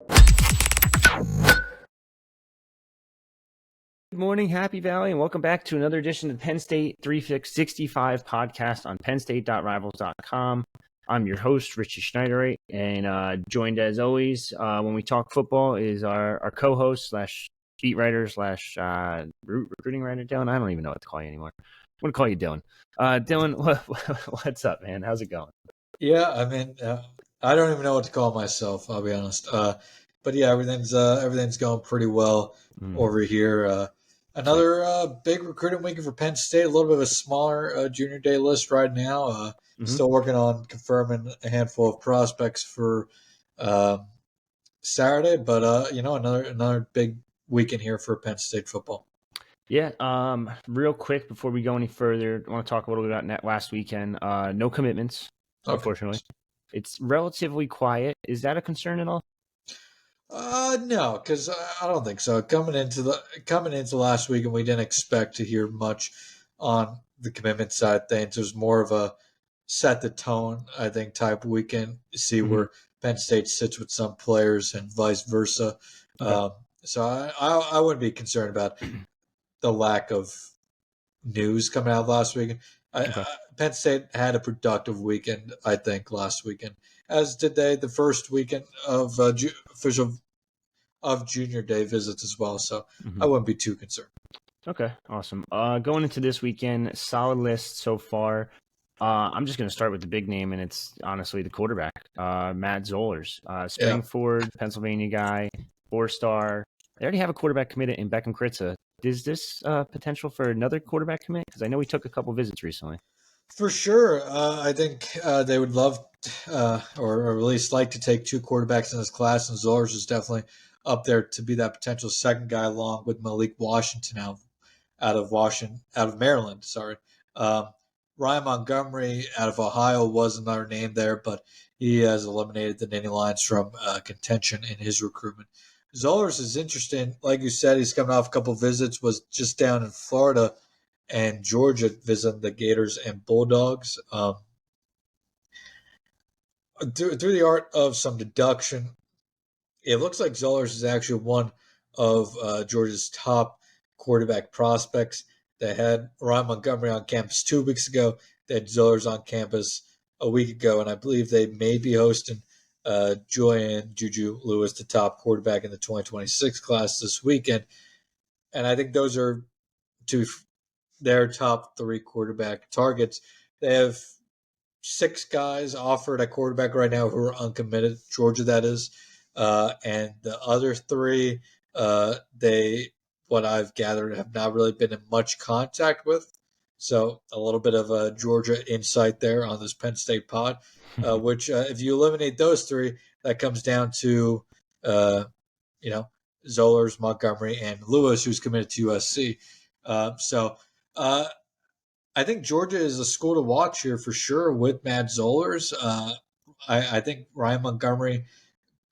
Good morning, Happy Valley, and welcome back to another edition of the Penn State 365 podcast on pennstate.rivals.com. I'm your host, Richie Schnyderite, and joined as always when we talk football is our co-host slash beat writer slash recruiting writer, Dylan. I don't even know what to call you anymore. I'm going to call you Dylan. Dylan, what's up, man? How's it going? Yeah, I mean, I don't even know what to call myself, I'll be honest. But yeah, everything's going pretty well over here. Another big recruiting weekend for Penn State. A little bit of a smaller Junior Day list right now. Still working on confirming a handful of prospects for Saturday, but another big weekend here for Penn State football. Yeah. Real quick before we go any further, I want to talk a little bit about last weekend. No commitments, unfortunately. It's relatively quiet. Is that a concern at all? No, because I don't think so. Coming into last week, and we didn't expect to hear much on the commitment side of things. It was more of a set the tone, I think, type weekend. See where Penn State sits with some players and vice versa. Okay. So I wouldn't be concerned about the lack of news coming out last weekend. Penn State had a productive weekend, I think, last weekend, as did they the first weekend of official of Junior Day visits as well. So I wouldn't be too concerned. Okay, awesome. Going into this weekend, solid list so far. I'm just going to start with the big name, and it's honestly the quarterback, Matt Zollers, Springford, Pennsylvania guy, 4-star. They already have a quarterback committed in Beckham Kritza. Is this potential for another quarterback commit? Because I know we took a couple visits recently. For sure. I think they would love or at least like to take two quarterbacks in this class, and Zollers is definitely up there to be that potential second guy along with Malik Washington out of Maryland. Sorry. Ryan Montgomery out of Ohio was another name there, but he has eliminated the Nittany Lions from contention in his recruitment. Zollers is interesting. Like you said, he's coming off a couple visits, was just down in Florida and Georgia visiting the Gators and Bulldogs. Through the art of some deduction, it looks like Zollers is actually one of Georgia's top quarterback prospects. They had Ryan Montgomery on campus 2 weeks ago. They had Zollers on campus a week ago, and I believe they may be hosting Juju Lewis, the top quarterback in the 2026 class this weekend. And I think those are their top 3 quarterback targets. They have 6 guys offered at quarterback right now who are uncommitted, Georgia that is. And the other 3, what I've gathered, have not really been in much contact with. So a little bit of a Georgia insight there on this Penn State pod, which if you eliminate those 3, that comes down to, Zollers, Montgomery, and Lewis, who's committed to USC. I think Georgia is a school to watch here for sure with Matt Zollers. I think Ryan Montgomery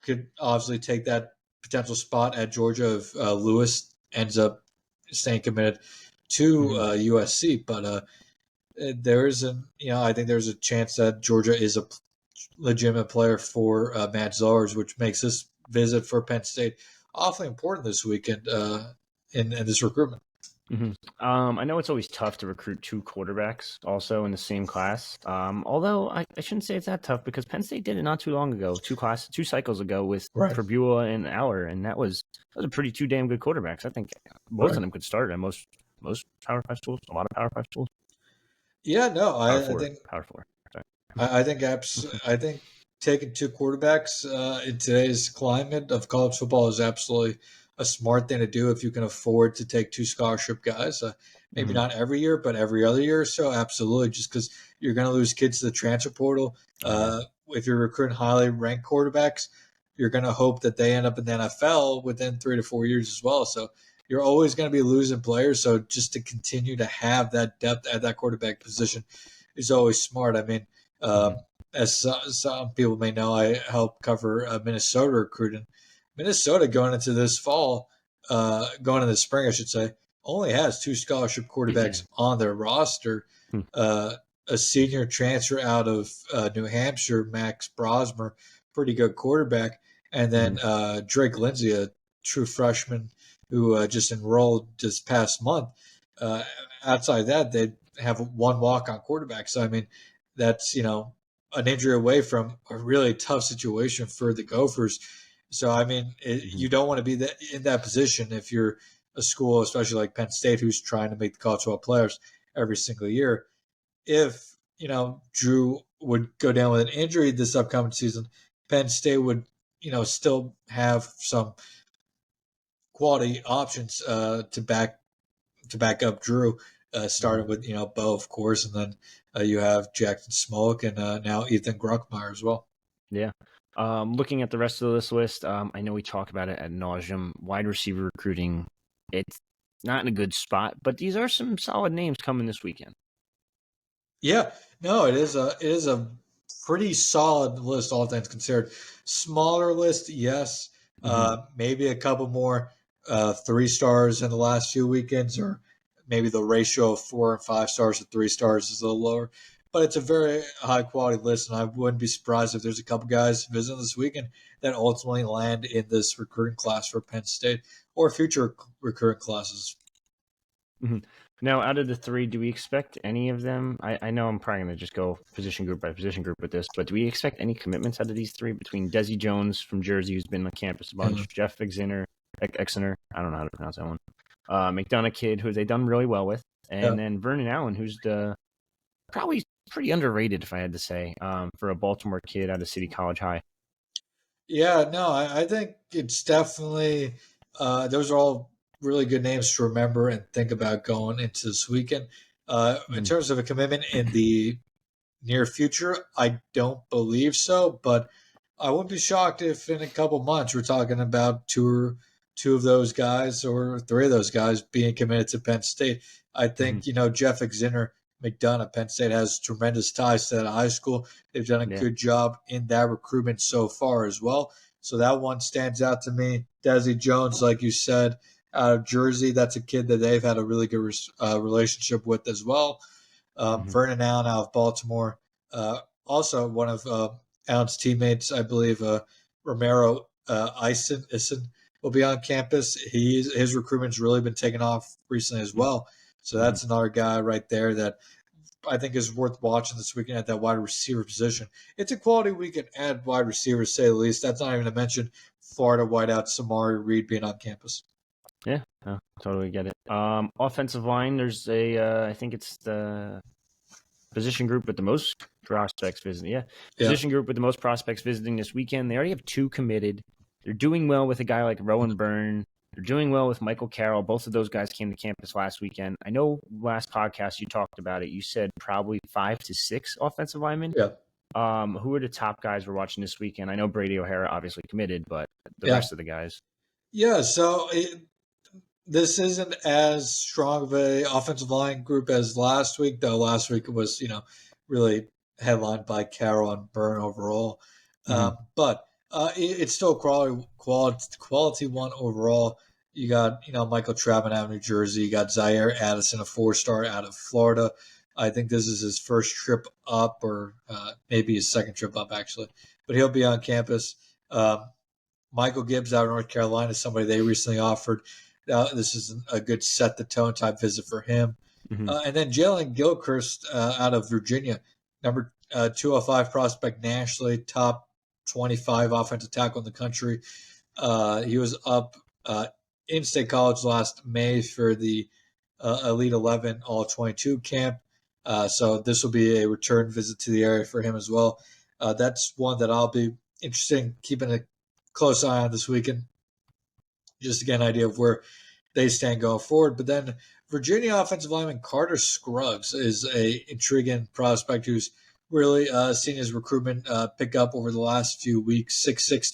could obviously take that potential spot at Georgia if Lewis ends up staying committed to USC. But I think there's a chance that Georgia is a legitimate player for Matt Zollers, which makes this visit for Penn State awfully important this weekend in this recruitment. I know it's always tough to recruit 2 quarterbacks also in the same class. Although I shouldn't say it's that tough because Penn State did it not too long ago, 2 cycles ago with Perbula and Aller, and that was a pretty 2 damn good quarterbacks. I think both of them could start at most Power 5 schools, a lot of Power 5 schools. Yeah, no, I think Power 4. I think taking 2 quarterbacks in today's climate of college football is absolutely a smart thing to do if you can afford to take 2 scholarship guys. Maybe not every year, but every other year or so, absolutely. Just because you're going to lose kids to the transfer portal. If you're recruiting highly ranked quarterbacks, you're going to hope that they end up in the NFL within 3 to 4 years as well. So you're always going to be losing players. So just to continue to have that depth at that quarterback position is always smart. I mean, as some people may know, I help cover Minnesota recruiting. Minnesota going into this fall, going into the spring, I should say, only has 2 scholarship quarterbacks on their roster. A senior transfer out of New Hampshire, Max Brosmer, pretty good quarterback, And then Drake Lindsay, a true freshman who just enrolled this past month. Outside that, they have one walk-on quarterback. So, I mean, that's, an injury away from a really tough situation for the Gophers. So, I mean, you don't want to be in that position if you're a school, especially like Penn State, who's trying to make the college football players every single year. If, Drew would go down with an injury this upcoming season, Penn State would, still have some quality options to back up Drew, starting with Bo, of course, and then you have Jackson Smoke and now Ethan Gruckmeyer as well. Yeah. Looking at the rest of this list, I know we talk about it ad nauseum. Wide receiver recruiting, it's not in a good spot, but these are some solid names coming this weekend. Yeah, no, it is a pretty solid list, all things considered. Smaller list, yes. Maybe a couple more 3 stars in the last few weekends, or maybe the ratio of 4 and 5 stars to 3 stars is a little lower. But it's a very high quality list, and I wouldn't be surprised if there's a couple guys visiting this weekend that ultimately land in this recruiting class for Penn State or future recruiting classes. Now, out of the 3, do we expect any of them? I know I'm probably going to just go position group by position group with this, but do we expect any commitments out of these 3 between Desi Jones from Jersey, who's been on campus a bunch, Jeff Exner, I don't know how to pronounce that one, McDonough kid, who they've done really well with, and then Vernon Allen, who's probably pretty underrated, if I had to say, for a Baltimore kid out of City College High. Yeah, no, I think it's definitely those are all really good names to remember and think about going into this weekend. In terms of a commitment in the near future, I don't believe so, but I wouldn't be shocked if in a couple months we're talking about two of those guys or 3 of those guys being committed to Penn State. I think, Jeff Exner, McDonough, Penn State has tremendous ties to that high school. They've done a good job in that recruitment so far as well. So that one stands out to me. Desi Jones, like you said, out of Jersey, that's a kid that they've had a really good relationship with as well. Vernon Allen out of Baltimore, also one of Allen's teammates, I believe, Romero Ison will be on campus. His recruitment's really been taken off recently as well. So that's another guy right there that I think is worth watching this weekend at that wide receiver position. It's a quality weekend at wide receivers, to say the least. That's not even to mention Florida wideout Samari Reed being on campus. Yeah, totally get it. Offensive line, there's I think it's the position group with the most prospects visiting. Yeah, position group with the most prospects visiting this weekend. They already have 2 committed. They're doing well with a guy like Rowan Byrne. They're doing well with Michael Carroll. Both of those guys came to campus last weekend. I know last podcast you talked about it. You said probably 5 to 6 offensive linemen. Yeah. Who are the top guys we're watching this weekend? I know Brady O'Hara obviously committed, but the rest of the guys. Yeah, so this isn't as strong of a offensive line group as last week, though last week it was, really headlined by Carroll and Byrne overall. But it's still a quality one overall. You got, Michael Trautman out of New Jersey. You got Zaire Addison, a 4-star out of Florida. I think this is his first trip up, or maybe his second trip up, actually. But he'll be on campus. Michael Gibbs out of North Carolina, somebody they recently offered. This is a good set the tone type visit for him. And then Jalen Gilchrist out of Virginia, number 205 prospect nationally, top 25 offensive tackle in the country. He was up in State College last May for the Elite 11 All-22 camp. So this will be a return visit to the area for him as well. That's one that I'll be interested in keeping a close eye on this weekend, just to get an idea of where they stand going forward. But then Virginia offensive lineman Carter Scruggs is a intriguing prospect who's really seen his recruitment pick up over the last few weeks. 6'6",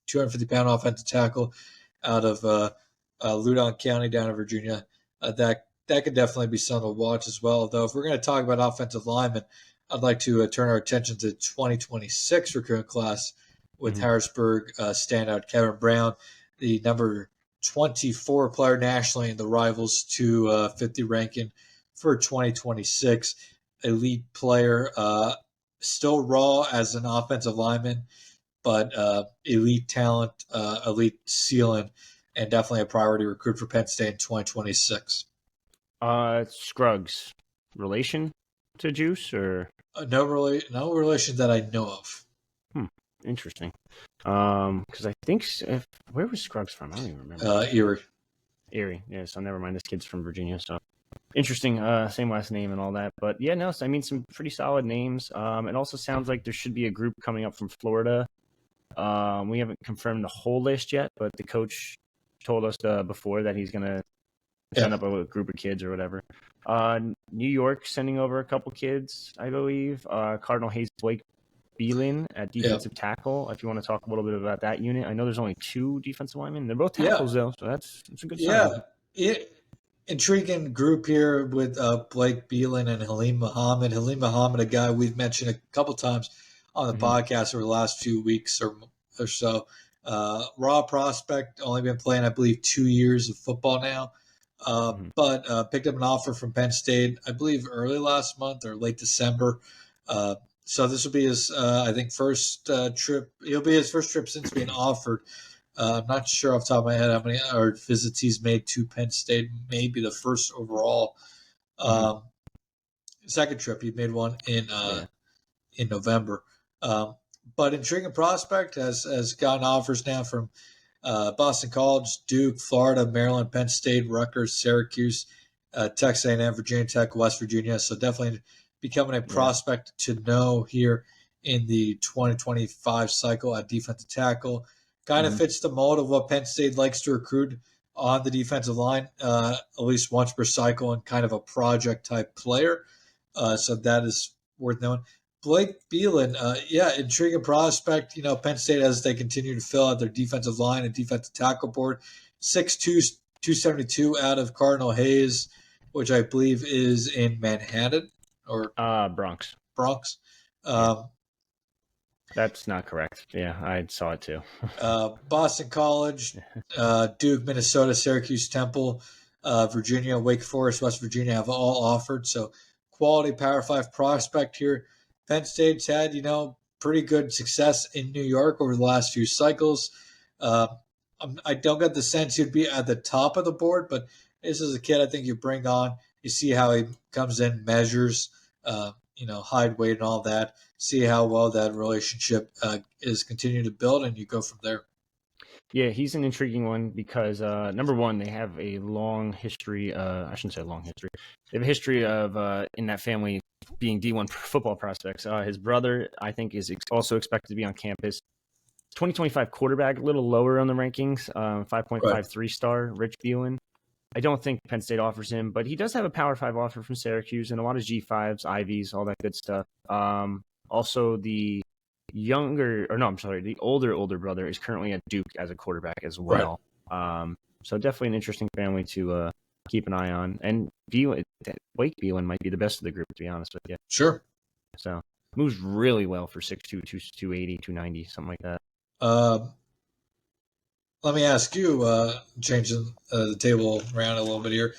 250-pound offensive tackle out of Loudoun County down in Virginia. That could definitely be something to watch as well. Though if we're going to talk about offensive linemen, I'd like to turn our attention to 2026 recruiting class with Harrisburg standout Kevin Brown, the number 24 player nationally in the Rivals 250 ranking for 2026. Elite player, still raw as an offensive lineman. but elite talent, elite ceiling, and definitely a priority recruit for Penn State in 2026. Scruggs, relation to Juice or No relation that I know of. Interesting. Because I think where was Scruggs from? I don't even remember. Erie. Erie. Yeah. So never mind. This kid's from Virginia. So interesting. Same last name and all that. But yeah, no. So, I mean, some pretty solid names. It also sounds like there should be a group coming up from Florida. We haven't confirmed the whole list yet, but the coach told us before that he's gonna send up a group of kids or whatever. New York sending over a couple kids, I believe. Cardinal Hayes Blake Beelin at defensive tackle. If you want to talk a little bit about that unit, I know there's only 2 defensive linemen. They're both tackles though, so that's a good sign. Intriguing group here with Blake Beelin and Halim Muhammad. Halim Muhammad, a guy we've mentioned a couple times on the podcast over the last few weeks or so. Raw prospect, only been playing, I believe, 2 years of football now. But picked up an offer from Penn State, I believe, early last month or late December. So this will be his, I think, first trip. It'll be his first trip since being offered. I'm not sure off the top of my head how many visits he's made to Penn State. Maybe the first overall. Second trip, he made one in November. But intriguing prospect has gotten offers now from Boston College, Duke, Florida, Maryland, Penn State, Rutgers, Syracuse, Texas A&M, Virginia Tech, West Virginia. So definitely becoming a prospect to know here in the 2025 cycle at defensive tackle. Kind of fits the mold of what Penn State likes to recruit on the defensive line, at least once per cycle, and kind of a project type player. So that is worth knowing. Blake Beelin, intriguing prospect. Penn State, as they continue to fill out their defensive line and defensive tackle board, 6'2", 272 out of Cardinal Hayes, which I believe is in Manhattan or Bronx. That's not correct. Yeah, I saw it too. Boston College, Duke, Minnesota, Syracuse, Temple, Virginia, Wake Forest, West Virginia have all offered. So quality Power 5 prospect here. Penn State's had, pretty good success in New York over the last few cycles. I don't get the sense he'd be at the top of the board, but this is a kid I think you bring on. You see how he comes in, measures, height, weight, and all that. See how well that relationship is continuing to build, and you go from there. Yeah, he's an intriguing one because, number one, they have a long history. I shouldn't say long history. They have a history of, in that family, being D1 football prospects. His brother, I think, is also expected to be on campus. 2025 quarterback, a little lower on the rankings, 5.53 star, Rich Beelin. I don't think Penn State offers him, but he does have a Power 5 offer from Syracuse and a lot of G5s, Ivies, all that good stuff. Also, the older brother is currently at Duke as a quarterback as well. Right. So definitely an interesting family to keep an eye on. And Blake Beelin might be the best of the group, to be honest with you. Sure. So moves really well for 6'2", 280, 290, something like that. Let me ask you, changing the table around a little bit here.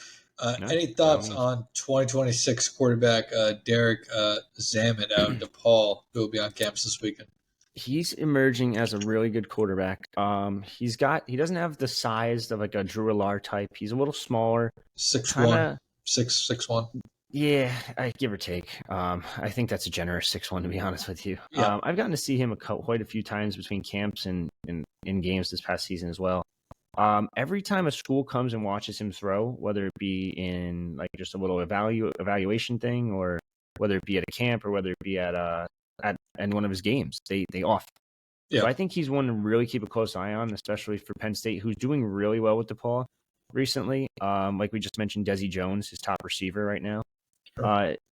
Any thoughts on 2026 quarterback Derek Zammit out of DePaul, who will be on campus this weekend? He's emerging as a really good quarterback. He doesn't have the size of like a Drew Allar type. He's a little smaller. 6'1", 6'1". Yeah, give or take. I think that's a generous 6'1", to be honest with you. Yeah. I've gotten to see him quite a few times between camps and in games this past season as well. Every time a school comes and watches him throw, whether it be in like just a little evaluation thing, or whether it be at a camp, or whether it be at one of his games, they offer. Yeah. So I think he's one to really keep a close eye on, especially for Penn State, who's doing really well with DePaul recently. Like we just mentioned, Desi Jones, his top receiver right now,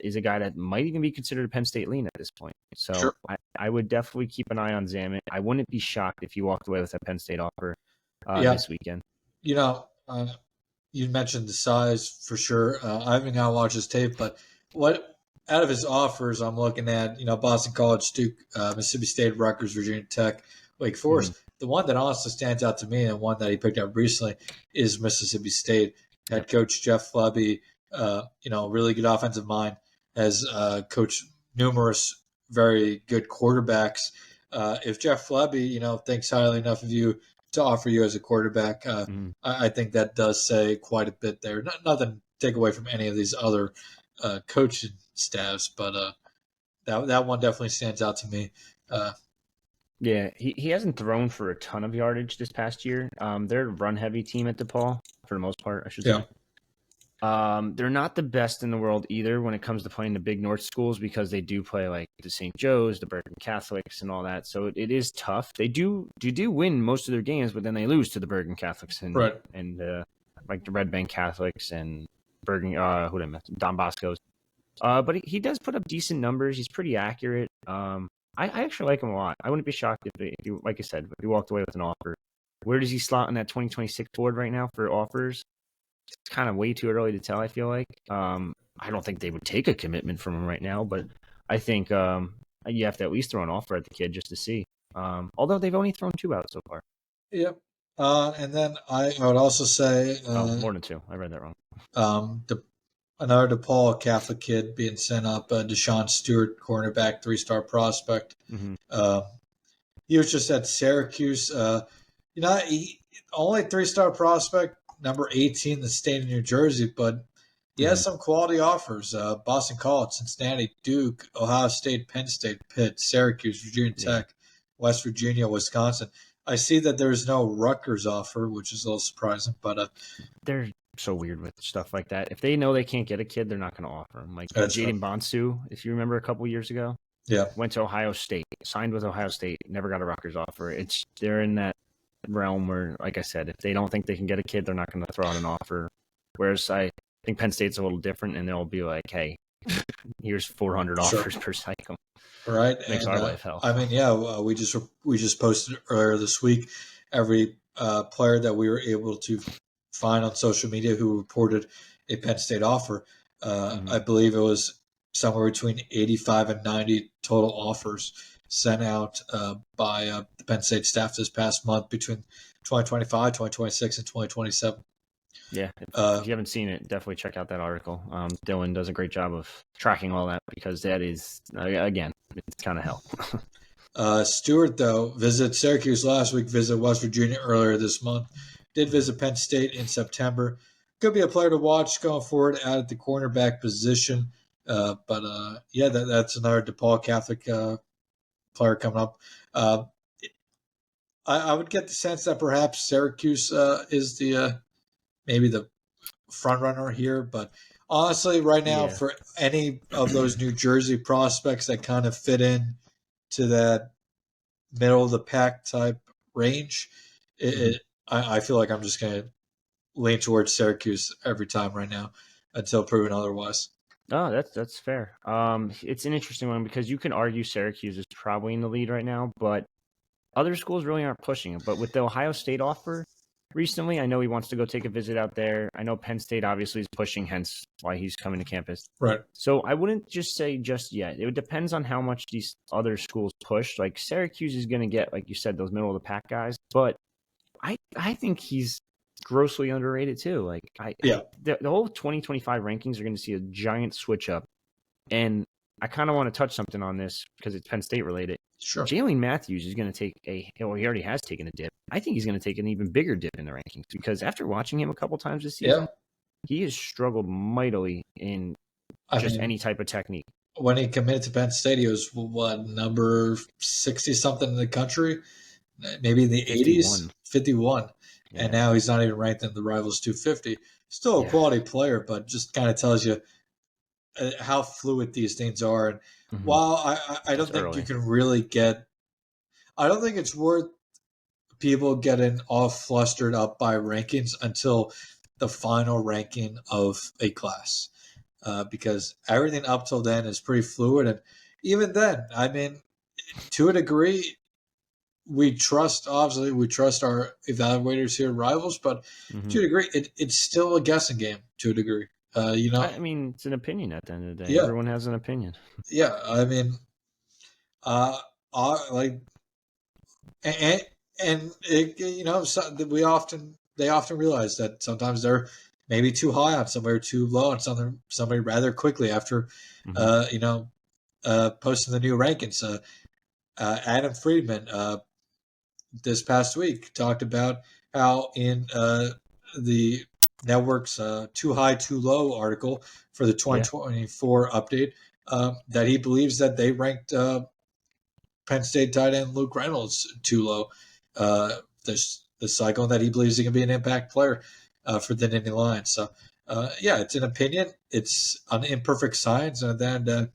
is a guy that might even be considered a Penn State lean at this point. So I would definitely keep an eye on Zammit. I wouldn't be shocked if he walked away with a Penn State offer this weekend. You mentioned the size for sure. I haven't got to watch his tape, but what out of his offers I'm looking at, Boston College, Duke, Mississippi State, Rutgers, Virginia Tech, Wake Forest. Mm-hmm. The one that honestly stands out to me, and one that he picked up recently, is Mississippi State. Head coach Jeff Lebby, really good offensive mind, has coached numerous very good quarterbacks. if Jeff Lebby, thinks highly enough of you to offer you as a quarterback, I think that does say quite a bit there. Nothing to take away from any of these other coaching staffs, but that one definitely stands out to me. Yeah, he hasn't thrown for a ton of yardage this past year. They're a run-heavy team at DePaul, for the most part, I should say. They're not the best in the world either when it comes to playing the Big North schools because they do play like the St. Joe's, the Bergen Catholics, and all that. So it is tough. They do win most of their games, but then they lose to the Bergen Catholics and like the Red Bank Catholics and Bergen Don Bosco's. But he does put up decent numbers. He's pretty accurate. I actually like him a lot. I wouldn't be shocked if he, like I said, if he walked away with an offer. Where does he slot in that 2026 board right now for offers? It's kind of way too early to tell, I feel like. I don't think they would take a commitment from him right now, but I think you have to at least throw an offer at the kid just to see. Although they've only thrown 2 out so far. Yep. And then I would also say... more than 2. I read that wrong. Another DePaul Catholic kid being sent up, Deshaun Stewart, cornerback, 3-star prospect. He was just at Syracuse. He only 3-star prospect, number 18 in the state of New Jersey, but he has some quality offers. Boston College, Cincinnati, Duke, Ohio State, Penn State, Pitt, Syracuse, Virginia Tech, West Virginia, Wisconsin. I see that there's no Rutgers offer, which is a little surprising, but they're so weird with stuff like that. If they know they can't get a kid, they're not going to offer him. Like Jaden Bonsu, if you remember a couple years ago, went to Ohio State, signed with Ohio State, never got a Rutgers offer. They're in that realm where, like I said, if they don't think they can get a kid, they're not going to throw out an offer. Whereas I think Penn State's a little different, and they'll be like, "Hey, here's 400 offers per cycle." Right, makes our life hell. I mean, we just posted earlier this week every player that we were able to find on social media who reported a Penn State offer. I believe it was somewhere between 85 and 90 total offers sent out by the Penn State staff this past month between 2025, 2026, and 2027. Yeah, if you haven't seen it, definitely check out that article. Dylan does a great job of tracking all that because that is, again, it's kind of hell. Stewart, though, visited Syracuse last week, visited West Virginia earlier this month, did visit Penn State in September. Could be a player to watch going forward at the cornerback position. But that's another DePaul Catholic player coming up. I would get the sense that perhaps Syracuse is maybe the front runner here, but honestly, right now, for any of those New Jersey prospects that kind of fit in to that middle of the pack type range, I feel like I'm just going to lean towards Syracuse every time right now until proven otherwise. Oh, that's fair. It's an interesting one because you can argue Syracuse is probably in the lead right now, but other schools really aren't pushing it. But with the Ohio State offer recently, I know he wants to go take a visit out there. I know Penn State obviously is pushing, hence why he's coming to campus. Right. So I wouldn't just say just yet. It depends on how much these other schools push. Like Syracuse is going to get, like you said, those middle of the pack guys. But I think he's grossly underrated too. Like the whole 2025 rankings are going to see a giant switch up. And I kind of want to touch something on this because it's Penn State related. Sure. Jalen Matthews is going to take he already has taken a dip. I think he's going to take an even bigger dip in the rankings because after watching him a couple times this season, he has struggled mightily in any type of technique. When he committed to Penn State, he was number 60-something in the country, maybe in the 80s, 51. Yeah. And now he's not even ranked in the Rivals 250. Still a quality player, but just kind of tells you how fluid these things are. And while I don't think you can really I don't think it's worth people getting all flustered up by rankings until the final ranking of a class, because everything up till then is pretty fluid. And even then, I mean, to a degree, we trust our evaluators here at Rivals, but to a degree, it's still a guessing game to a degree. I mean, it's an opinion at the end of the day. Yeah. Everyone has an opinion. Yeah, I mean, they often realize that sometimes they're maybe too high on somebody or too low on somebody rather quickly after, posting the new rankings. Adam Friedman this past week talked about how in the network's Too High, Too Low article for the 2024 update that he believes that they ranked Penn State tight end Luke Reynolds too low this cycle, and that he believes he can be an impact player for the Nittany Lions. So, it's an opinion. It's an imperfect science, and then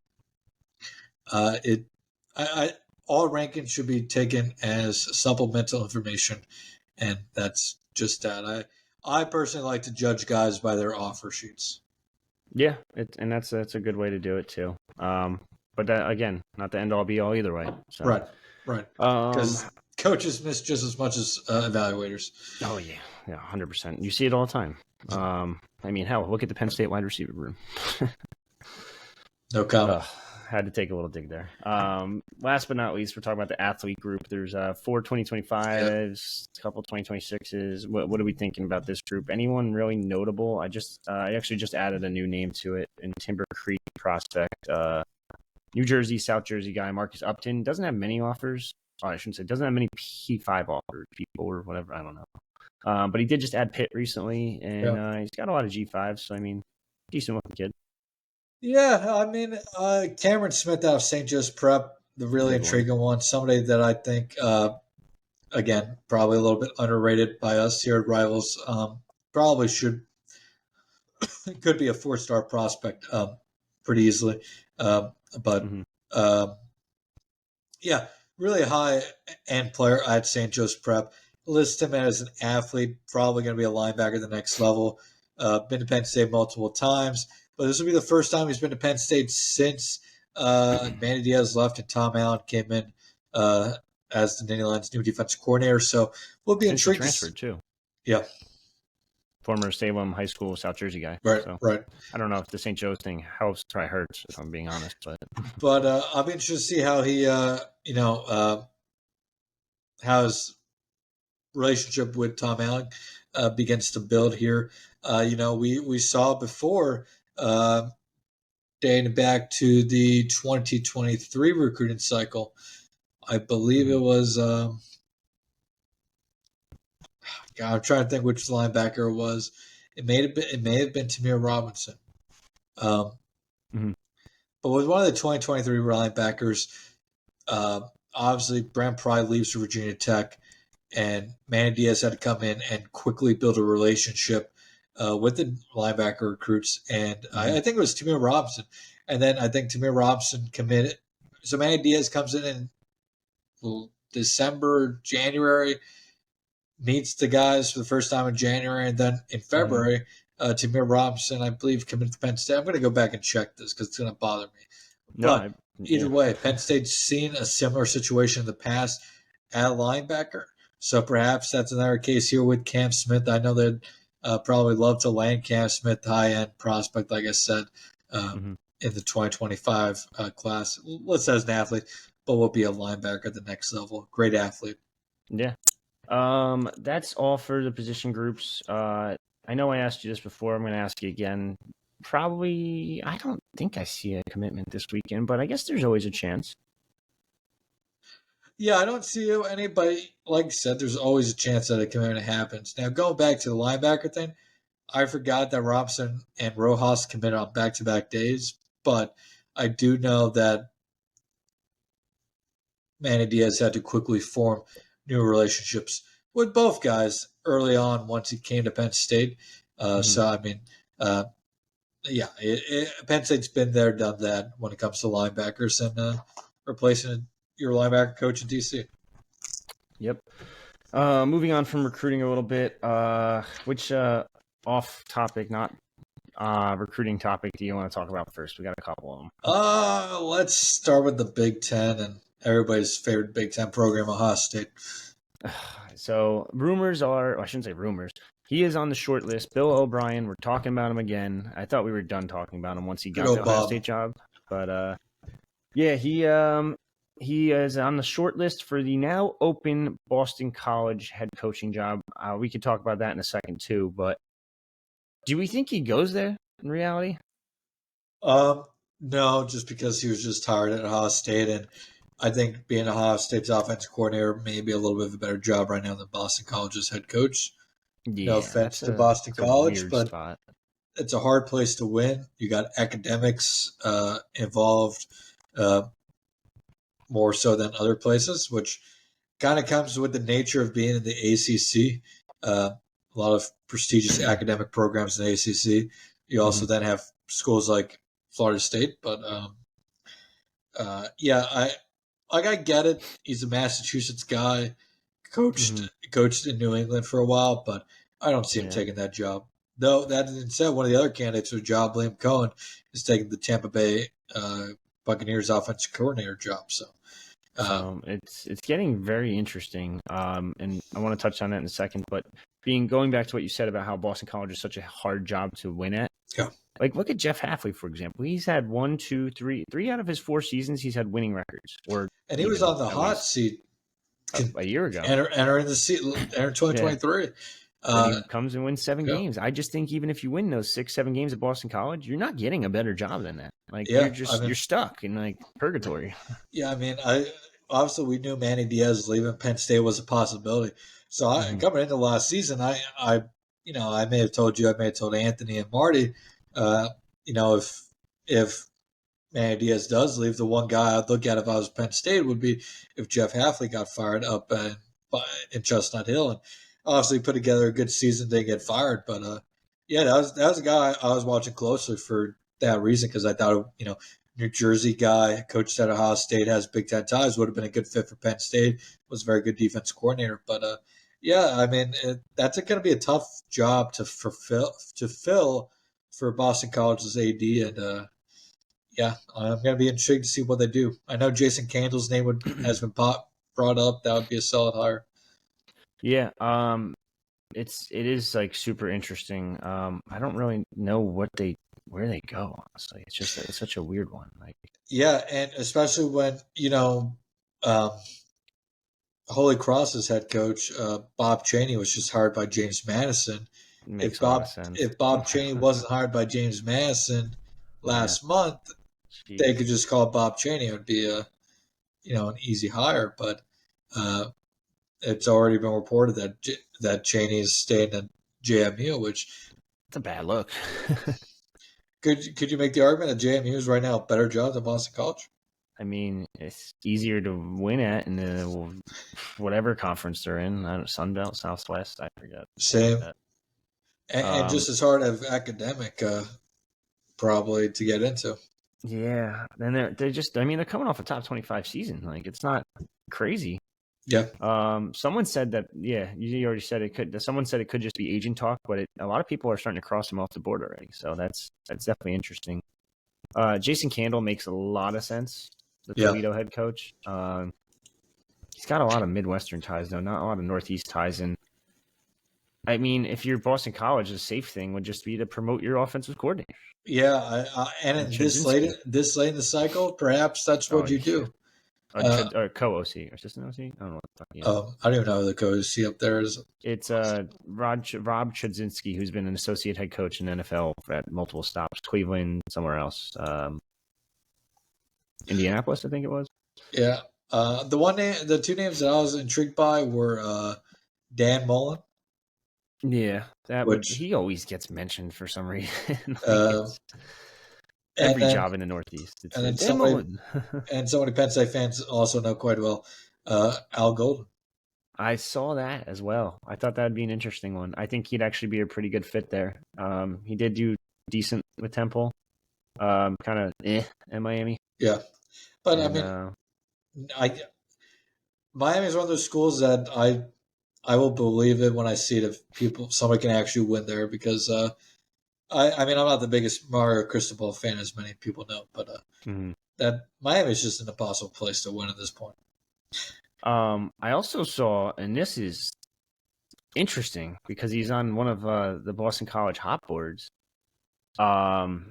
all rankings should be taken as supplemental information, and that's just that. I personally like to judge guys by their offer sheets. Yeah, and that's a good way to do it too. But that, again, not the end all be all either way. So. Right. Because coaches miss just as much as evaluators. Oh yeah, 100%. You see it all the time. I mean, hell, look at the Penn State wide receiver room. No comment. Had to take a little dig there. Last but not least, we're talking about the athlete group. There's 4 2025s, a couple 2026s. What are we thinking about this group? Anyone really notable? I actually just added a new name to it in Timber Creek prospect. New Jersey, South Jersey guy, Marcus Upton. Doesn't have many offers. I shouldn't say doesn't have many P5 offers, people or whatever. I don't know. But he did just add Pitt recently, and he's got a lot of G5s. So, I mean, decent looking kid. Yeah, I mean, Cameron Smith out of St. Joe's Prep, the really intriguing one. Somebody that I think, again, probably a little bit underrated by us here at Rivals. Probably could be a 4-star prospect pretty easily. Really high end player at St. Joe's Prep. List him as an athlete, probably going to be a linebacker at the next level. Been to Penn State multiple times. But this will be the first time he's been to Penn State since Manny Diaz left and Tom Allen came in as the Nittany Lions' new defensive coordinator. So we'll be intrigued. Transferred too. Yeah. Former Salem High School, South Jersey guy. Right, so, right. I don't know if the St. Joe's thing helps, probably hurts, if I'm being honest. But I'll be interested to see how he, how his relationship with Tom Allen begins to build here. We saw before dating back to the 2023 recruiting cycle. I believe it was. I'm trying to think which linebacker it was. It may have been Tamir Robinson. But with one of the 2023 linebackers, obviously Brent Pry leaves to Virginia Tech, and Manny Diaz had to come in and quickly build a relationship with the linebacker recruits, and I think it was Tamir Robinson. And then I think Tamir Robinson committed. So Manny Diaz comes in December, January, meets the guys for the first time in January, and then in February, Tamir Robinson, I believe, committed to Penn State. I'm going to go back and check this because it's going to bother me. Either way, Penn State's seen a similar situation in the past at linebacker. So perhaps that's another case here with Cam Smith. I know they'd probably love to land Cam Smith, high-end prospect, like I said, in the 2025 class. Let's say as an athlete, but will be a linebacker at the next level. Great athlete. Yeah. That's all for the position groups. I know I asked you this before. I'm going to ask you again. Probably, I don't think I see a commitment this weekend, but I guess there's always a chance. Yeah, I don't see anybody. Like I said, there's always a chance that a commitment happens. Now, going back to the linebacker thing, I forgot that Robinson and Rojas committed on back-to-back days, but I do know that Manny Diaz had to quickly form new relationships with both guys early on once he came to Penn State. So, I mean, Penn State's been there, done that when it comes to linebackers and replacing your linebacker coach in DC. Yep. Moving on from recruiting a little bit, which off-topic, not recruiting topic, do you want to talk about first? We got a couple of them. Let's start with the Big Ten and everybody's favorite Big Ten program, Ohio State. So rumors are, I shouldn't say rumors. He is on the short list. Bill O'Brien, we're talking about him again. I thought we were done talking about him once he got the Ohio State job. But he is on the short list for the now open Boston College head coaching job. We could talk about that in a second too. But do we think he goes there in reality? No, just because he was just tired at Ohio State, and I think being Ohio State's offensive coordinator may be a little bit of a better job right now than Boston College's head coach. No Yeah, offense to Boston that's a College, weird but spot. it's a hard place to win. You got academics involved more so than other places, which kind of comes with the nature of being in the ACC. A lot of prestigious academic programs in the ACC. You also then have schools like Florida State, but yeah, I get it. He's a Massachusetts guy, coached in New England for a while, but I don't see him Yeah. taking that job. Though that being said, one of the other candidates for the job, Liam Cohen, is taking the Tampa Bay Buccaneers offensive coordinator job. So it's getting very interesting. And I want to touch on that in a second. But going back to what you said about how Boston College is such a hard job to win at. yeah, Like, look at Jeff Hafley, for example. He's had three out of his 4 seasons. He's had winning records, and he was on the hot seat a year ago. Entering the seat, enter 2023. Then he comes and wins 7 yeah. games. I just think even if you win those 6-7 games at Boston College, you're not getting a better job than that. Like you're stuck in like purgatory. Yeah, I mean, obviously we knew Manny Diaz leaving Penn State was a possibility. So coming into last season, I may have told you, I may have told Anthony and Marty, if Manny Diaz does leave, the one guy I'd look at if I was Penn State would be if Jeff Hafley got fired up in Chestnut Hill, and obviously put together a good season, didn't get fired. But yeah, that was a guy I was watching closely for that reason, because I thought, New Jersey guy, coached at Ohio State, has Big Ten ties, would have been a good fit for Penn State, was a very good defense coordinator. But yeah, I mean, that's going to be a tough job to fill for Boston College's AD, and yeah, I'm going to be intrigued to see what they do. I know Jason Candle's name has been brought up. That would be a solid hire. Yeah, it is like super interesting. I don't really know where they go. Honestly, it's such a weird one. Like, yeah, and especially when Holy Cross's head coach Bob Chaney was just hired by James Madison. Makes a lot of sense. If Bob Chaney wasn't hired by James Madison last month, Jeez. they could just call Bob Chaney. It would be an easy hire, but it's already been reported that Chaney is staying at JMU, which it's a bad look. could you make the argument that JMU is right now a better job than Boston College? I mean, it's easier to win at in whatever conference they're in. Sun Belt, Southwest, I forget. Same. And just as hard of academic, probably, to get into. Yeah, and they're coming off a top 25 season. Like, it's not crazy. Yeah. Someone said that. Yeah, you already said it could. Someone said it could just be agent talk, but a lot of people are starting to cross him off the board already. So that's definitely interesting. Jason Candle makes a lot of sense. The Toledo head coach. He's got a lot of Midwestern ties, though, not a lot of Northeast ties. And I mean, if you're Boston College, the safe thing would just be to promote your offensive coordinator. Yeah, and this late in the cycle, perhaps that's what you do. Or co-OC or assistant OC. I don't know what the fuck. I don't even know who the co-OC up there is. It's Rob Chudzinski, who's been an associate head coach in NFL at multiple stops, Cleveland, somewhere else, Indianapolis, I think it was. Yeah, the 2 names that I was intrigued by were Dan Mullen. Yeah, he always gets mentioned for some reason. Every job in the Northeast. And so many Penn State fans also know quite well Al Golden. I saw that as well. I thought that would be an interesting one. I think he'd actually be a pretty good fit there. He did do decent with Temple. Kind of in Miami. Yeah. But Miami is one of those schools that I will believe it when I see it if somebody can actually win there, because I'm not the biggest Mario Cristobal fan, as many people know, but that Miami is just an impossible place to win at this point. I also saw, and this is interesting because he's on one of the Boston College hot boards. Sorry,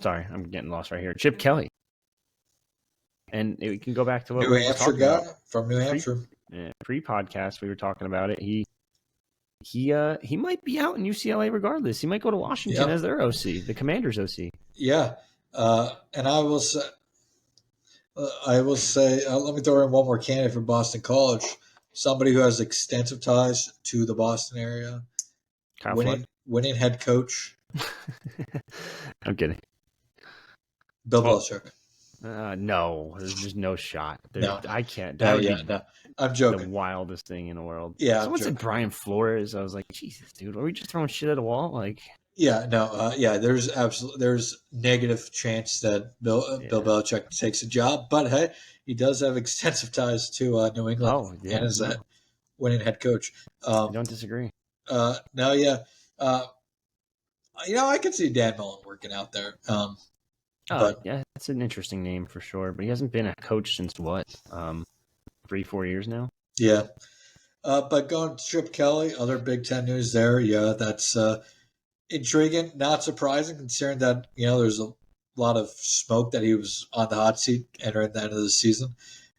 I'm getting lost right here. Chip Kelly. And we can go back to what New Hampshire guy from New Hampshire. Pre-podcast, we were talking about it. He might be out in UCLA regardless. He might go to Washington as their OC, the Commanders' OC. Yeah, and I will say, I will say, let me throw in one more candidate for Boston College. Somebody who has extensive ties to the Boston area. Kyle Flood. Winning head coach. I'm kidding. Bill Belichick. No, there's just no shot. No. I can't. That No, would yeah, be no. I'm the joking. wildest thing in the world. Yeah, Someone said Brian Flores. I was like, Jesus, dude, are we just throwing shit at a wall? Like, yeah, no, yeah. There's negative chance that Bill Belichick takes a job, but hey, he does have extensive ties to New England and is a winning head coach. I don't disagree. No, yeah. I could see Dan Mullen working out there. But yeah, that's an interesting name for sure. But he hasn't been a coach since what? 3-4 years now. Yeah. But going to Chip Kelly, other Big Ten news there. Yeah, that's intriguing. Not surprising considering that, there's a lot of smoke that he was on the hot seat entering the end of the season.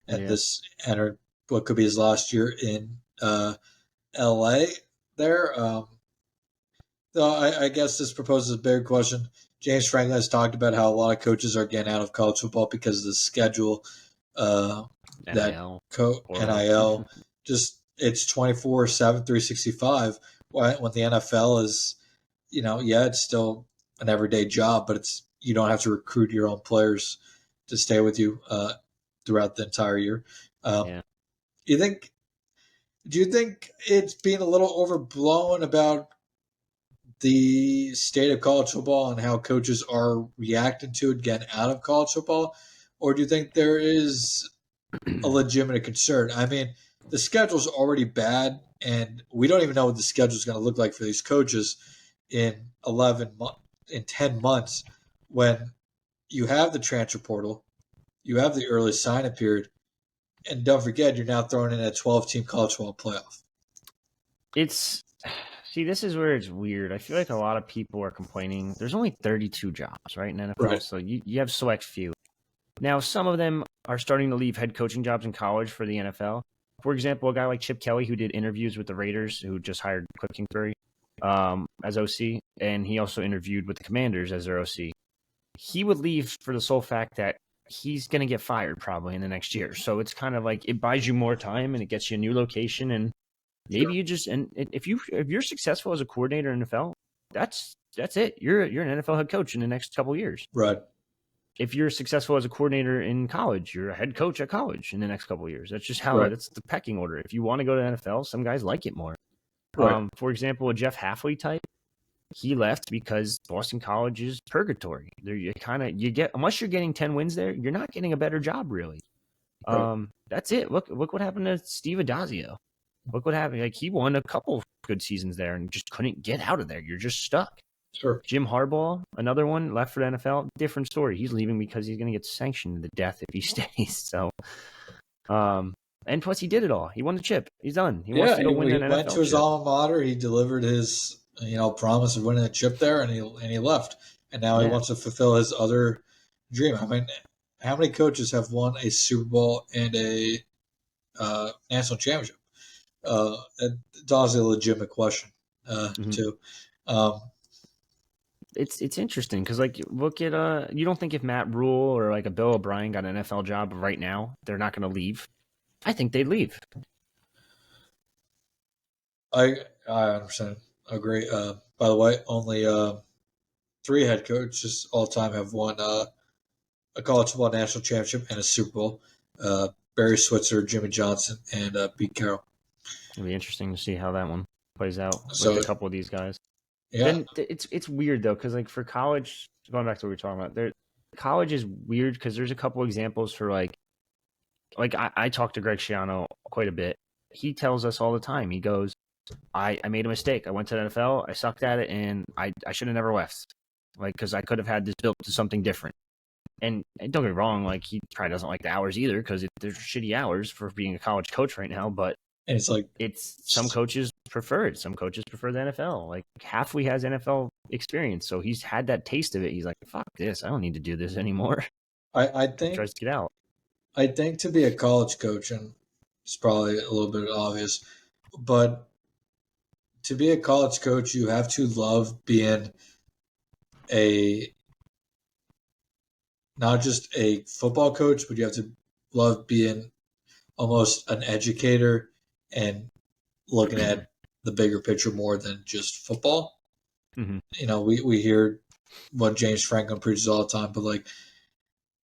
And this entered what could be his last year in LA there. So I guess this proposes a bigger question. James Franklin has talked about how a lot of coaches are getting out of college football because of the schedule. NIL. NIL, just it's 24/7, 365. When the NFL is, it's still an everyday job, but you don't have to recruit your own players to stay with you throughout the entire year. Do you think it's being a little overblown about the state of college football and how coaches are reacting to it getting out of college football? Or do you think there is a legitimate concern? I mean, the schedule's already bad, and we don't even know what the schedule is going to look like for these coaches in 10 months when you have the transfer portal, you have the early sign-up period, and don't forget, you're now throwing in a 12-team college football playoff. See, this is where it's weird. I feel like a lot of people are complaining. There's only 32 jobs, right, in NFL, right. So you have select few. Now, some of them are starting to leave head coaching jobs in college for the NFL. For example, a guy like Chip Kelly, who did interviews with the Raiders, who just hired Cliff Kingsbury as OC, and he also interviewed with the Commanders as their OC. He would leave for the sole fact that he's going to get fired probably in the next year. So it's kind of like it buys you more time and it gets you a new location, and maybe you just if you're successful as a coordinator in the NFL, that's it. You're an NFL head coach in the next couple of years. Right. If you're successful as a coordinator in college, you're a head coach at college in the next couple of years. That's just how that's the pecking order. If you want to go to the NFL, some guys like it more. Right. For example, a Jeff Hafley type, he left because Boston College is purgatory. There unless you're getting 10 wins there, you're not getting a better job really. Right. That's it. Look what happened to Steve Adazio. Look what happened. Like he won a couple good seasons there and just couldn't get out of there. You're just stuck. Sure. Jim Harbaugh, another one, left for the NFL. Different story. He's leaving because he's going to get sanctioned to death if he stays. So, and plus he did it all. He won the chip. He's done. He wants to go win an NFL chip. He went to his alma mater. He delivered his promise of winning a chip there, and he left. And now he wants to fulfill his other dream. I mean, how many coaches have won a Super Bowl and a national championship? It's also a legitimate question too. It's interesting because like look at you don't think if Matt Rule or like a Bill O'Brien got an NFL job right now they're not going to leave? I think they'd leave. I 100% agree. By the way, only 3 head coaches all time have won a college football national championship and a Super Bowl. Barry Switzer, Jimmy Johnson, and Pete Carroll. It'll be interesting to see how that one plays out with a couple of these guys. Yeah. Then it's weird though because like for college, going back to what we were talking about, college is weird because there's a couple examples for like I talked to Greg Schiano quite a bit. He tells us all the time. He goes, I made a mistake. I went to the NFL. I sucked at it, and I should have never left. Like because I could have had this built to something different. And don't get me wrong, like he probably doesn't like the hours either because there's shitty hours for being a college coach right now. But and it's some coaches prefer it. Some coaches prefer the NFL. Like Hafley has NFL experience, so he's had that taste of it. He's like, "Fuck this! I don't need to do this anymore." I think he tries to get out. I think to be a college coach, and it's probably a little bit obvious, but to be a college coach, you have to love being a not just a football coach, but you have to love being almost an educator and looking at the bigger picture more than just football. Mm-hmm. You know, we hear what James Franklin preaches all the time, but like,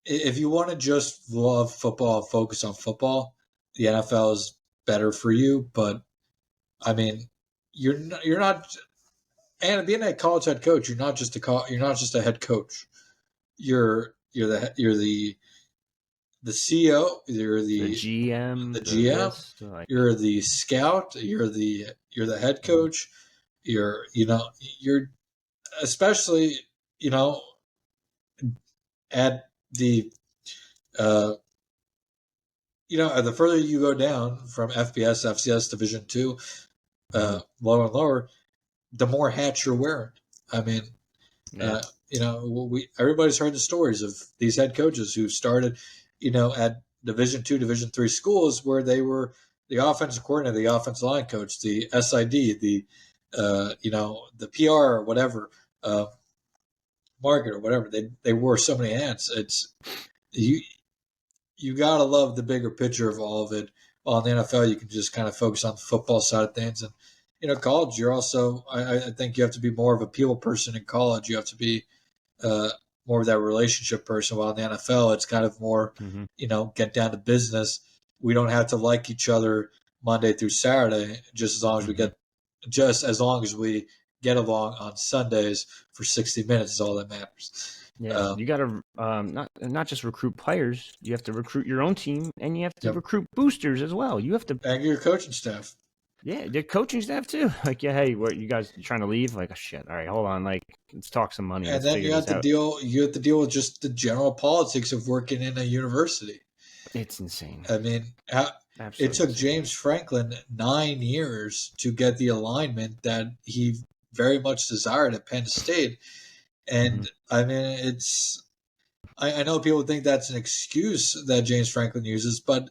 if you want to just love football and focus on football, the NFL is better for you. But I mean, you're not, and being a college head coach, you're not just a head coach. You're the CEO, you're The the GM, the GM, this, like, you're the scout, you're the head coach, you're especially, you know, at the uh the further you go down from FBS, FCS, Division two, lower and lower, the more hats you're wearing. I mean, yeah, we everybody's heard the stories of these head coaches who started, at Division two, Division three schools where they were the offensive coordinator, the offensive line coach, the SID, the PR or whatever, market or whatever. They wore so many hats. It's you you gotta love the bigger picture of all of it. While in the NFL, you can just kind of focus on the football side of things, and college, you're also. I think you have to be more of a people person in college. You have to be uh, more of that relationship person. While in the NFL, it's kind of more, mm-hmm. Get down to business. We don't have to like each other Monday through Saturday, just as long as we get along on Sundays for 60 minutes is all that matters. Yeah, you got to not just recruit players. You have to recruit your own team, and you have to Yep. recruit boosters as well. You have to and your coaching staff. Yeah, the coaching staff too. Like, yeah, hey, what you guys trying to leave? Like, oh, shit. All right, hold on. Like, let's talk some money. And Let's then figure this out. You have to deal with just the general politics of working in a university. It's insane. I mean, it took James Franklin 9 years to get the alignment that he very much desired at Penn State. And I mean, I know people think that's an excuse that James Franklin uses, but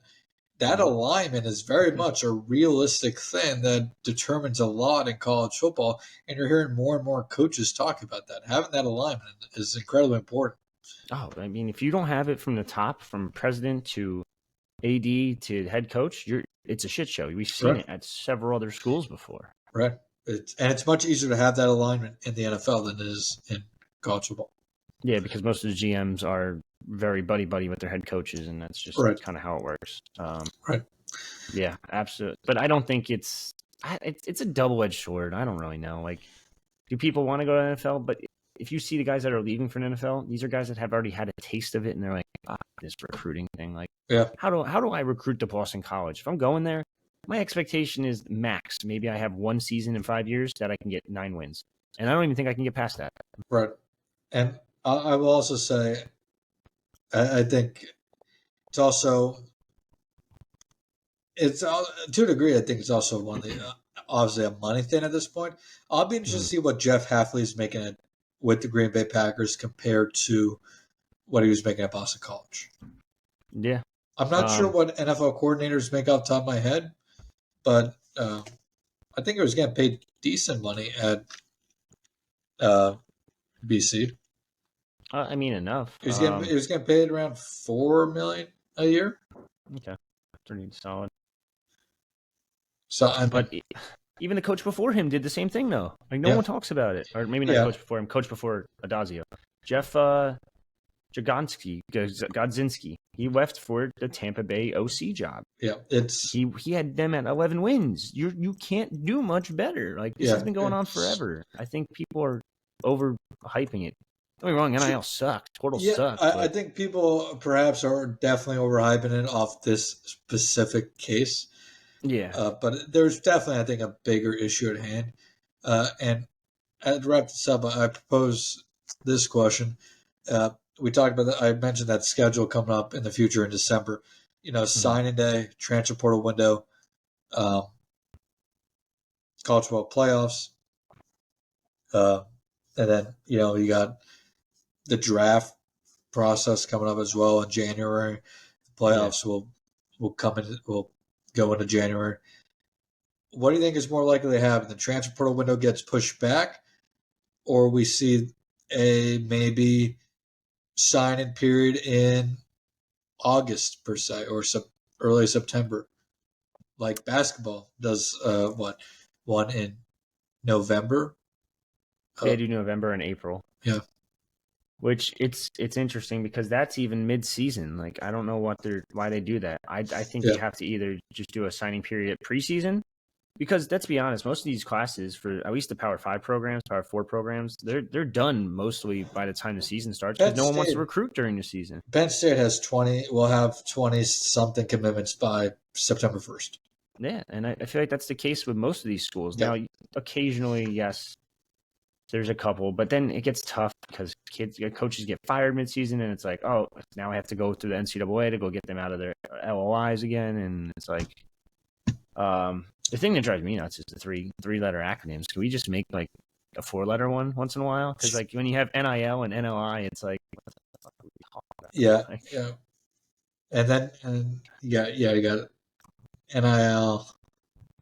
that alignment is very much a realistic thing that determines a lot in college football. And you're hearing more and more coaches talk about that. Having that alignment is incredibly important. Oh, I mean, if you don't have it from the top, from president to AD to head coach, it's a shit show. We've seen it at several other schools before. Right. It's much easier to have that alignment in the NFL than it is in college football. Yeah, because most of the GMs are very buddy-buddy with their head coaches, and that's just kind of how it works. Right. Yeah, absolutely. But I don't think it's a double-edged sword. I don't really know. Like, do people want to go to the NFL? But if you see the guys that are leaving for the NFL, these are guys that have already had a taste of it, and they're like, this recruiting thing. Like, how do I recruit to Boston College? If I'm going there, my expectation is max. Maybe I have one season in 5 years that I can get 9 wins, and I don't even think I can get past that. Right. And I will also say, I think it's also to a degree. I think it's also one of the obviously a money thing at this point. I'll be interested to see what Jeff Hafley is making with the Green Bay Packers compared to what he was making at Boston College. Yeah, I'm not sure what NFL coordinators make off the top of my head, but I think he was getting paid decent money at BC. I mean, enough. He was getting paid around $4 million a year. Okay, pretty solid. So, but even the coach before him did the same thing, though. Like, no one talks about it, or maybe not coach before him. Coach before Adazio, Jeff Godzinski. He left for the Tampa Bay OC job. Yeah, he had them at 11 wins. You can't do much better. Like, this has been going on forever. I think people are overhyping it. Don't be wrong, NIL sucks. Portal sucks. I think people perhaps are definitely overhyping it off this specific case. Yeah. But there's definitely, I think, a bigger issue at hand. And to wrap this up, I propose this question. We talked about that. I mentioned that schedule coming up in the future in December. Signing day, transfer portal window, college football playoffs, and then you got the draft process coming up as well in January. The playoffs will go into January. What do you think is more likely to happen? The transfer portal window gets pushed back, or we see a maybe signing period in August per se, or early September, like basketball does. One in November? They do November and April. Yeah. Which it's interesting because that's even mid-season. Like, I don't know why they do that. I think you have to either just do a signing period at preseason, because let's be honest, most of these classes for at least the Power 5 programs, Power 4 programs, they're done mostly by the time the season starts, because no one wants to recruit during the season. Penn State will have 20 something commitments by September 1st. Yeah, and I feel like that's the case with most of these schools. Now, occasionally, yes, there's a couple, but then it gets tough because coaches get fired midseason, and it's like, oh, now I have to go through the NCAA to go get them out of their LOIs again, and it's like, the thing that drives me nuts is the three-letter acronyms. Can we just make like a 4-letter one once in a while? Because like when you have NIL and NLI, it's like, what the fuck are we talking about? Yeah. And then you got NIL,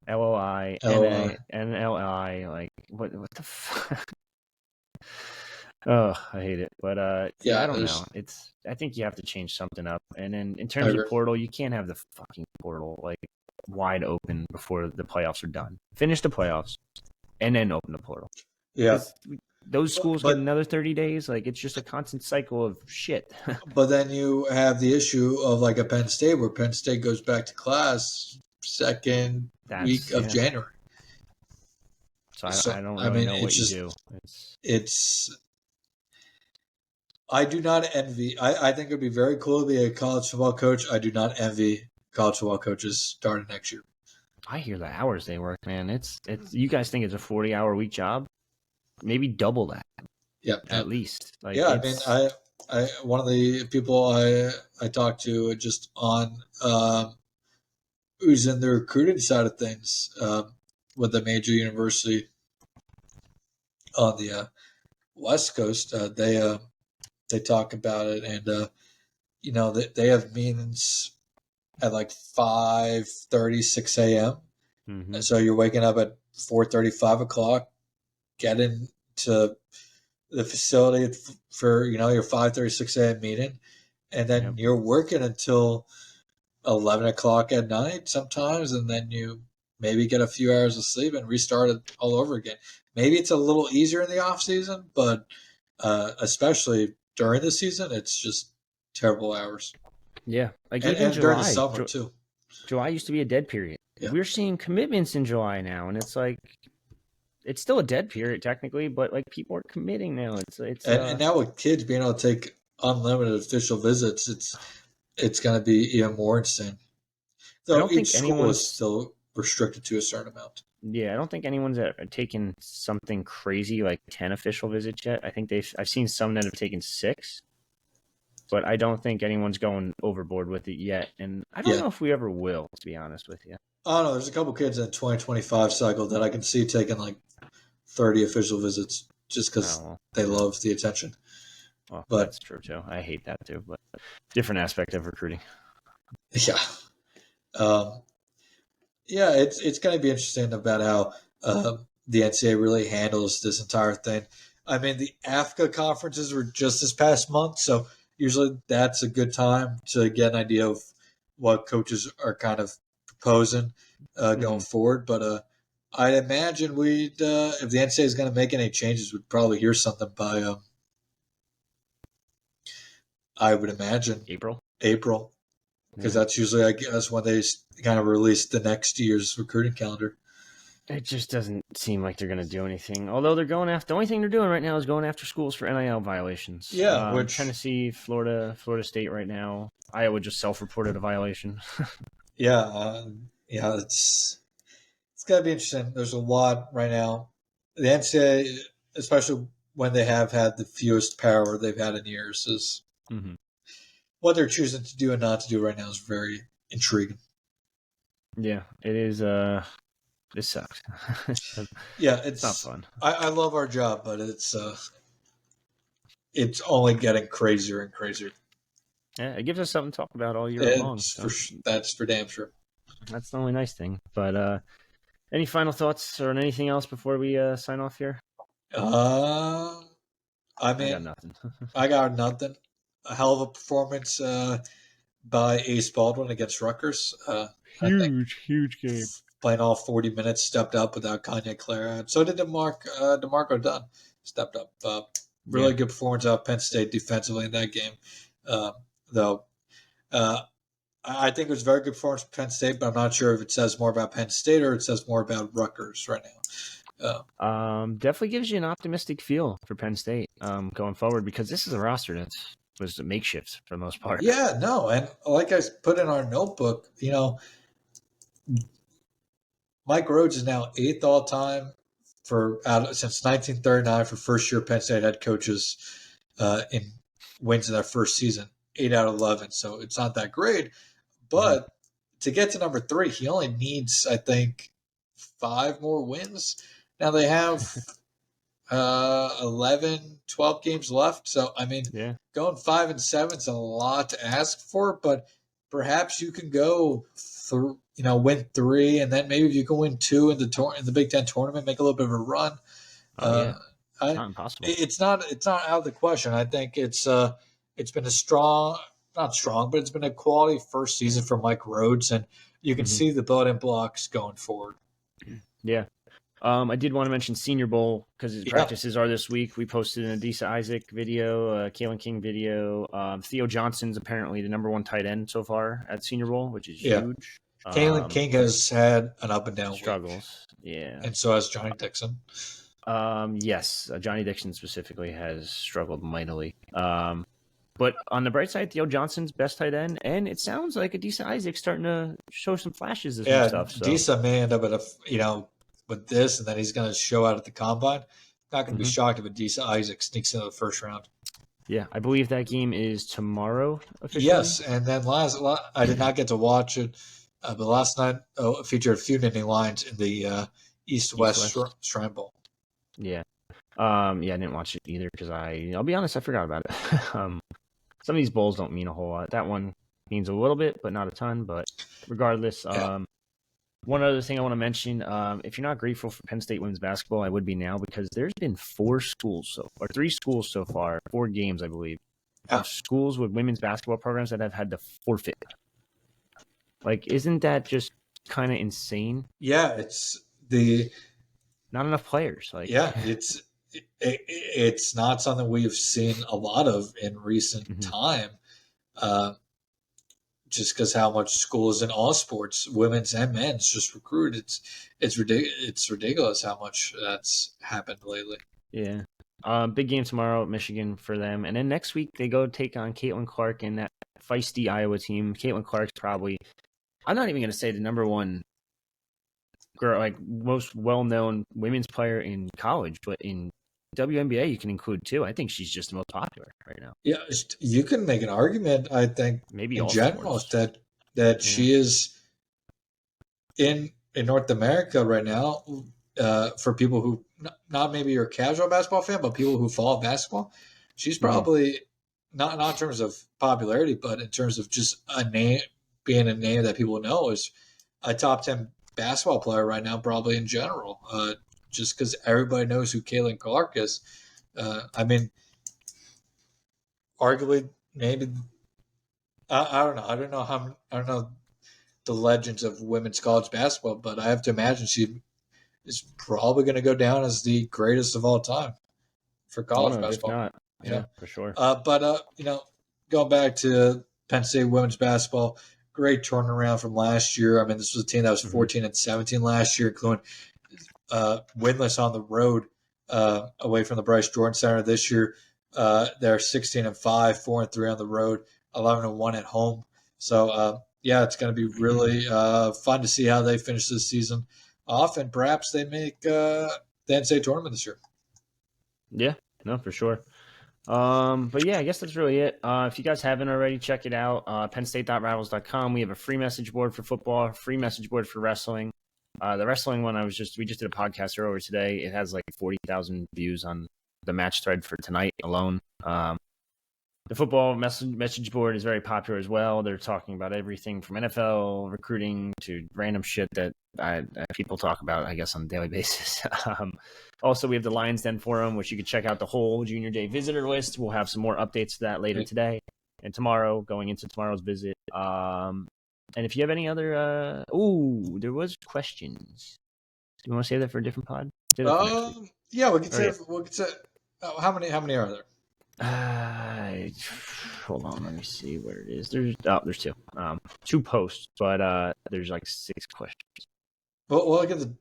LOI, NLI, like what the fuck? Oh, I hate it. But I don't know. I think you have to change something up. And then in terms of portal, you can't have the fucking portal like wide open before the playoffs are done. Finish the playoffs and then open the portal. Yeah. Those schools get another 30 days. Like, it's just a constant cycle of shit. But then you have the issue of like a Penn State, where Penn State goes back to class second week of January. So I don't really know what you do. I do not envy. I think it would be very cool to be a college football coach. I do not envy college football coaches starting next year. I hear the hours they work, man. It's you guys think it's a 40-hour week job? Maybe double that. Yeah, at least. Like, I mean, I one of the people I talked to just on who's in the recruiting side of things with a major university on the West Coast. They talk about it, and they have meetings at like 5:30, 6 a.m. Mm-hmm. And so you're waking up at 4:30, 5 o'clock, getting to the facility for your 5:30, 6 a.m. meeting, and then you're working until 11 o'clock at night sometimes, and then you maybe get a few hours of sleep and restart it all over again. Maybe it's a little easier in the off season, but especially during the season, it's just terrible hours. Yeah, like and even July, during the summer too. July used to be a dead period. Yeah. We're seeing commitments in July now, and it's like, it's still a dead period technically, but like people are committing now. And now with kids being able to take unlimited official visits, it's going to be even more insane. Though each school is still restricted to a certain amount. Yeah, I don't think anyone's taken something crazy like 10 official visits yet. I think I've seen some that have taken 6, but I don't think anyone's going overboard with it yet. And I don't know if we ever will, to be honest with you. I don't know. There's a couple kids in the 2025 cycle that I can see taking like 30 official visits just because they love the attention. Well, but that's true too. I hate that too, but different aspect of recruiting. Yeah. It's going to be interesting about how the NCAA really handles this entire thing. I mean, the AFCA conferences were just this past month, so usually that's a good time to get an idea of what coaches are kind of proposing going forward. But I'd imagine if the NCAA is going to make any changes, we'd probably hear something by I would imagine April, because that's usually, I guess, when they kind of release the next year's recruiting calendar. It just doesn't seem like they're going to do anything. Although they're going after, the only thing they're doing right now is going after schools for NIL violations. Yeah, which Tennessee, Florida State right now. Iowa just self-reported a violation. It's got to be interesting. There's a lot right now. The NCAA, especially when they have had the fewest power they've had in years, is what they're choosing to do and not to do right now is very intriguing. Yeah, it is. This sucks. It's not fun. I love our job, but it's only getting crazier and crazier. Yeah, it gives us something to talk about all year long. That's for damn sure. That's the only nice thing. But any final thoughts or anything else before we sign off here? I got nothing. I got nothing. a hell of a performance by Ace Baldwin against Rutgers. I think Huge game. playing all 40 minutes, stepped up without Kanye Clara. So did DeMarco Dunn, stepped up. Really good performance out of Penn State defensively in that game. Though I think it was a very good performance for Penn State, but I'm not sure if it says more about Penn State or it says more about Rutgers right now. Definitely gives you an optimistic feel for Penn State going forward, because this is a roster that was a makeshift for the most part. Yeah, no, and like I put in our notebook, Mike Rhodes is now 8th all time since 1939 for first year Penn State head coaches in wins in their first season, 8 out of 11. So it's not that great, but to get to number 3, he only needs, I think, 5 more wins. Now they have 11, 12 games left. So, I mean, going 5-7 is a lot to ask for, but perhaps you can go win 3, and then maybe if you can win 2 in the Big Ten tournament, make a little bit of a run. Not impossible. It's not out of the question. I think it's been not strong, but it's been a quality first season for Mike Rhodes, and you can see the building blocks going forward. Yeah. I did want to mention Senior Bowl because his practices are this week. We posted an Adisa Isaac video, Kalen King video. Theo Johnson's apparently the number 1 tight end so far at Senior Bowl, which is huge. Kalen King has had an up and down struggles. Week. Yeah. And so has Johnny Dixon. Yes. Johnny Dixon specifically has struggled mightily. But on the bright side, Theo Johnson's best tight end, and it sounds like Adisa Isaac's starting to show some flashes of some stuff. So. Adisa may end up at with this, and then he's going to show out at the combine. Not going to be shocked if Adisa Isaac sneaks into the first round. Yeah, I believe that game is tomorrow officially. Yes, and then I did not get to watch it, but last night featured a few Nittany Lions in the East-West Shrine Bowl. Yeah. I didn't watch it either because I'll be honest, I forgot about it. Some of these bowls don't mean a whole lot. That one means a little bit, but not a ton. But regardless, one other thing I want to mention, if you're not grateful for Penn State women's basketball, I would be now, because there's been 3 schools so far, 4 games, I believe, of schools with women's basketball programs that have had to forfeit. Like, isn't that just kind of insane? Yeah, it's not enough players. Like, it's not something we've seen a lot of in recent time. Just because how much schools in all sports, women's and men's, just recruit. It's ridiculous how much that's happened lately. Yeah. Big game tomorrow at Michigan for them. And then next week they go take on Caitlin Clark and that feisty Iowa team. Caitlin Clark's probably, I'm not even going to say the number 1 girl, like most well-known women's player in college, but in WNBA you can include too. I think she's just the most popular right now. Yeah, you can make an argument, I think, maybe in general, that she is in North America right now, for people who not maybe you're a casual basketball fan, but people who follow basketball, she's probably not in terms of popularity, but in terms of just a name, being a name that people know, is a top 10 basketball player right now, probably in general. Just because everybody knows who Caitlin Clark is. I mean, arguably, maybe I don't know. I don't know the legends of women's college basketball, but I have to imagine she is probably going to go down as the greatest of all time for college basketball. If not, yeah, for sure. But going back to Penn State women's basketball, great turnaround from last year. I mean, this was a team that was 14-17 last year, including winless on the road away from the Bryce Jordan Center. This year, they're 16-5, 4-3 on the road, 11-1 at home. So, it's going to be really fun to see how they finish this season off, and perhaps they make the NCAA tournament this year. Yeah, no, for sure. But yeah, I guess that's really it. If you guys haven't already, check it out. PennState.rivals.com. We have a free message board for football, a free message board for wrestling. The wrestling one, we just did a podcast earlier today. It has like 40,000 views on the match thread for tonight alone. The football message board is very popular as well. They're talking about everything from NFL recruiting to random shit that people talk about, I guess, on a daily basis. Also, we have the Lions Den forum, which you can check out the whole Junior Day visitor list. We'll have some more updates to that later today. and tomorrow, going into tomorrow's visit. And if you have any other, there was questions. Do you want to save that for a different pod? Do that for next week. Yeah, we could say. How many are there? Hold on, let me see where it is. There's two. Two posts, but there's like 6 questions. Well, we'll get the.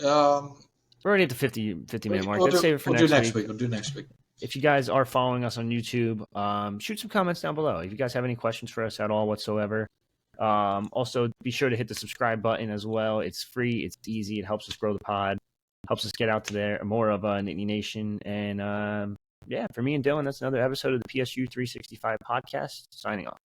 We're already at the 50 minute mark. Let's save it for next week. We'll do next week. If you guys are following us on YouTube, shoot some comments down below. If you guys have any questions for us at all whatsoever. Also, be sure to hit the subscribe button as well. It's free. It's easy. It helps us grow the pod. Helps us get out to there more of Nittany Nation. And for me and Dylan, that's another episode of the PSU 365 podcast. Signing off.